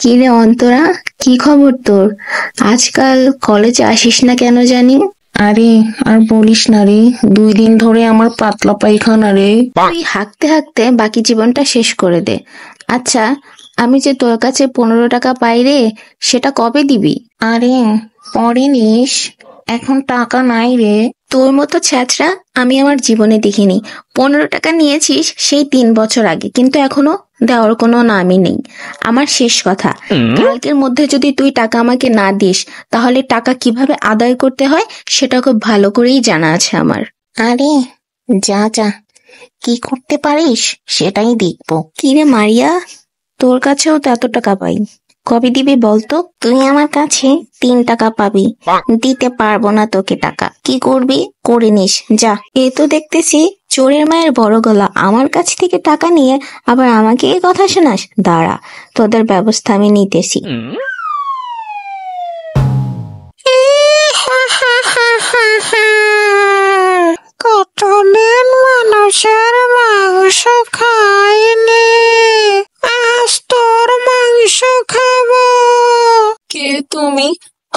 কি রে অন্তরা, কি খবর তোর? আজকাল কলেজে আসিস না কেন জানি? আরে আর বলিস না রে, 2 দিন ধরে আমার পাতলা পায়খানা রে। তুই হাঁকতে হাঁকতে বাকি জীবনটা শেষ করে দে। আচ্ছা, আমি যে তোর কাছে 15 টাকা পাই রে, সেটা কবে দিবি? আরে পরে নিস, এখন টাকা নাই রে। তোর মতো ছ্যাচরা আমি আমার জীবনে দেখিনি। 15 টাকা নিয়েছিস সেই 3 বছর আগে, কিন্তু এখনো দেওয়ার কোনো নামই নেই। আমার শেষ কথা, কালকের মধ্যে যদি তুই টাকা আমাকে না দিস, তাহলে টাকা কিভাবে আদায় করতে হয় সেটা খুব ভালো করেই জানা আছে আমার। আরে যা যা, কি করতে পারিস সেটাই দেখবো। কি রে মারিয়া, তোর কাছেও তো এত টাকা পাই, কবে দিবি বলতো? তুই আমার কাছে 3 টাকা পাবি, দিতে পারবো না তোকে টাকা। কি করবি করে নিস যা। এ তো দেখতেছি চোরের মায়ের বড় গলা, আমার কাছ থেকে টাকা নিয়ে আবার আমাকে এই কথা শোনাস। দাঁড়া, তোদের ব্যবস্থা আমি নিতেছি। কতদিন মানুষের মাংস খাইনি, আজ তোর মাংস খাবো। কে তুমি?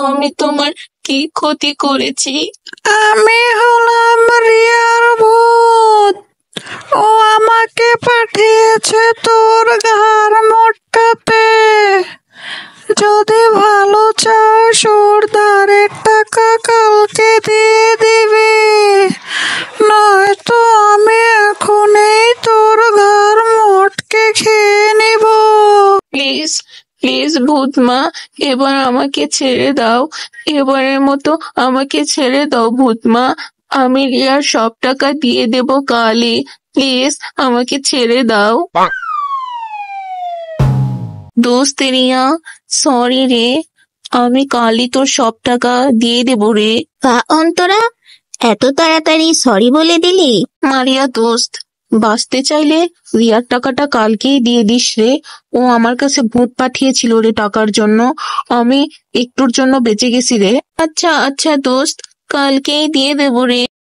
আমি তোমার কি ক্ষতি করেছি? আমি হলাম রিয়ার ভূত। ও আমাকে পাঠিয়েছে তোর ঘাড় মোটকাতে। যদি ভালো চাস ওর ধারের টাকা কালকে দিয়ে দিবি, নয়তো আমি এখনই তোর ঘাড় মোটকে খেয়ে নিব। প্লিজ প্লিজ ভূতমা, এবার আমাকে ছেড়ে দাও। এবারের মতো আমাকে ছেড়ে দাও ভূতমা। আমি রিয়ার সব টাকা দিয়ে দেব কালই। প্লিজ আমাকে ছেড়ে দাও। দোস্ত রিয়া, সরি রে, আমি কালই তোর সব টাকা দিয়ে দেবো রে। তা অন্তরা, এত তাড়াতাড়ি সরি বলে দিলি? মারিয়া দোস্ত, বাঁচতে চাইলে রিয়ার টাকাটা কালকেই দিয়ে দিস রে। ও আমার কাছে ভূত পাঠিয়েছিল রে টাকার জন্য, আমি একটুর জন্য বেঁচে গেছি রে। আচ্ছা আচ্ছা দোস্ত, কালকেই দিয়ে দেবো রে।